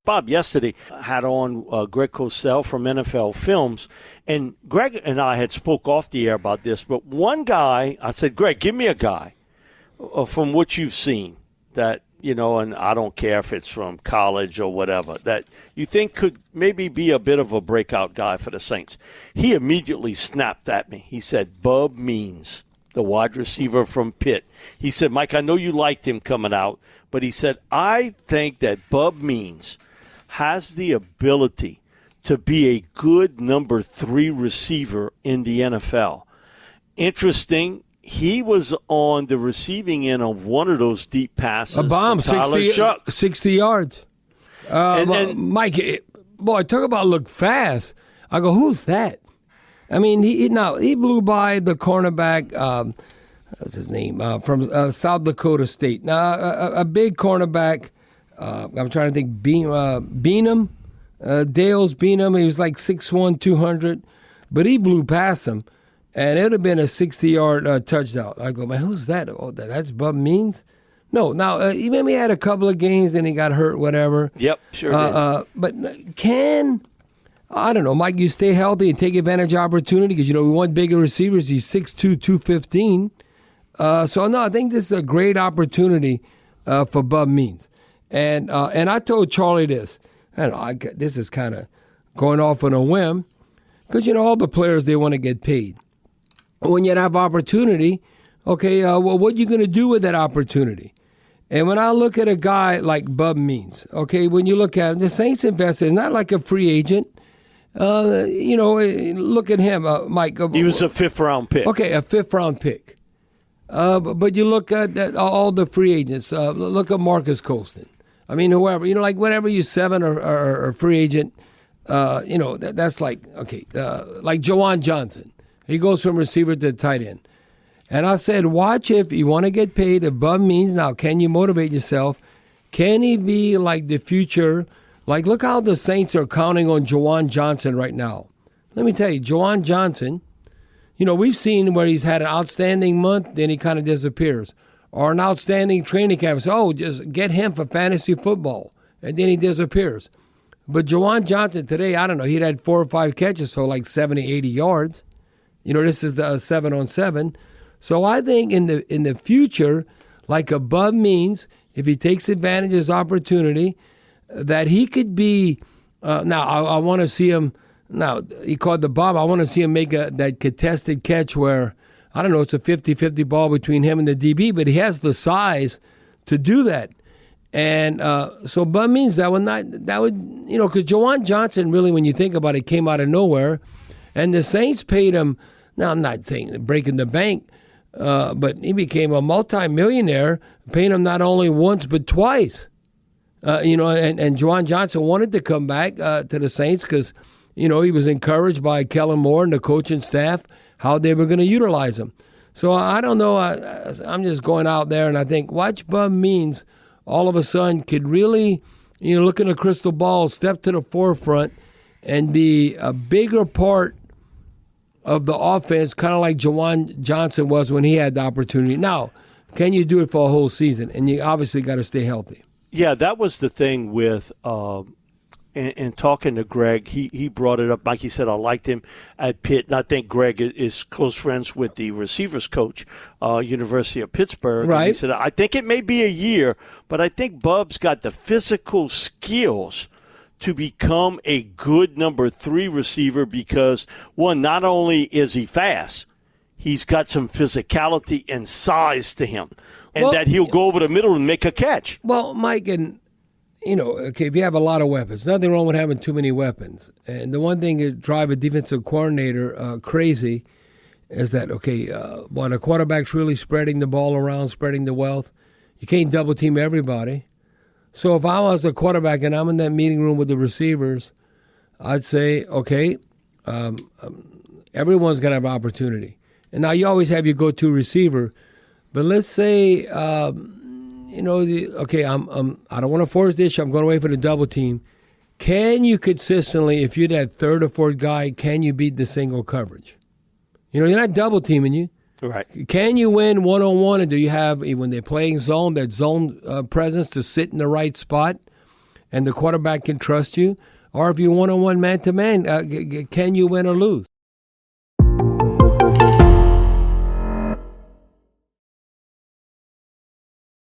Bob, yesterday I had on Greg Cosell from NFL Films, and Greg and I had spoke off the air about this, but one guy, I said, Greg, give me a guy from what you've seen that, and I don't care if it's from college or whatever, that you think could maybe be a bit of a breakout guy for the Saints. He immediately snapped at me. He said, Bub Means, the wide receiver from Pitt. He said, Mike, I know you liked him coming out, but he said, I think that Bub Means has the ability to be a good number 3 receiver in the NFL. Interesting. He was on the receiving end of one of those deep passes. A bomb, Tyler Shough. 60 yards. Mike, talk about look fast. I go, who's that? I mean, he blew by the cornerback, what's his name, from South Dakota State. Now, a big cornerback, I'm trying to think, Beenum, Dales Beenum. He was like 6'1", 200, but he blew past him. And it would have been a 60-yard touchdown. I go, man, who's that? Oh, that's Bub Means? No. Now, he maybe had a couple of games and he got hurt, whatever. Yep, sure did. But I don't know, Mike, you stay healthy and take advantage of opportunity because, we want bigger receivers. He's 6'2", 215. I think this is a great opportunity for Bub Means. And I told Charlie this. This is kind of going off on a whim because, all the players, they want to get paid. When you have opportunity, okay, what are you going to do with that opportunity? And when I look at a guy like Bub Means, okay, when you look at him, the Saints invested, not like a free agent. Look at him, Mike. He was a 5th-round pick. Okay, a 5th-round pick. But you look at all the free agents. Look at Marcus Colston. I mean, whoever, like whenever you 7 or free agent, that's like, okay, like Jawan Johnson. He goes from receiver to tight end. And I said, watch if you want to get paid, if Bub Means, now, can you motivate yourself? Can he be like the future? Like, look how the Saints are counting on Jawan Johnson right now. Let me tell you, Jawan Johnson, we've seen where he's had an outstanding month, then he kind of disappears. Or an outstanding training camp. So, just get him for fantasy football. And then he disappears. But Jawan Johnson today, I don't know, he'd had 4 or 5 catches for like 70, 80 yards. This is the 7-on-7. So I think in the future, like a Bub Means, if he takes advantage of his opportunity, that he could be. Now I want to see him. Now he caught the bomb. I want to see him make that contested catch where I don't know. It's a 50-50 ball between him and the DB, but he has the size to do that. And so Bub Means that would because Jawan Johnson really, when you think about it, came out of nowhere, and the Saints paid him. Now, I'm not saying breaking the bank, but he became a multimillionaire, paying him not only once but twice. And Jawan Johnson wanted to come back to the Saints because, he was encouraged by Kellen Moore and the coaching staff how they were going to utilize him. So I don't know. I'm just going out there, and I think watch Bub Means all of a sudden could really, look in the crystal ball, step to the forefront, and be a bigger part of the offense, kind of like Jawan Johnson was when he had the opportunity. Now, can you do it for a whole season? And you obviously got to stay healthy. Yeah, that was the thing with and talking to Greg. He brought it up. Like he said, I liked him at Pitt. And I think Greg is close friends with the receivers coach, University of Pittsburgh. Right. And he said, I think it may be a year, but I think Bub's got the physical skills to become a good number 3 receiver because, one, not only is he fast, he's got some physicality and size to him, and that he'll go over the middle and make a catch. Well, Mike, and, if you have a lot of weapons, nothing wrong with having too many weapons. And the one thing that drive a defensive coordinator crazy is that, when a quarterback's really spreading the ball around, spreading the wealth, you can't double-team everybody. So if I was a quarterback and I'm in that meeting room with the receivers, I'd say, everyone's going to have an opportunity. And now you always have your go-to receiver. But let's say, I don't want to force this. I'm going away for the double team. Can you consistently, if you're that 3rd or 4th guy, can you beat the single coverage? You're not double teaming you. Right. Can you win one-on-one, and do you have, when they're playing zone, that zone presence to sit in the right spot? and the quarterback can trust you, or if you're one-on-one man-to-man, can you win or lose?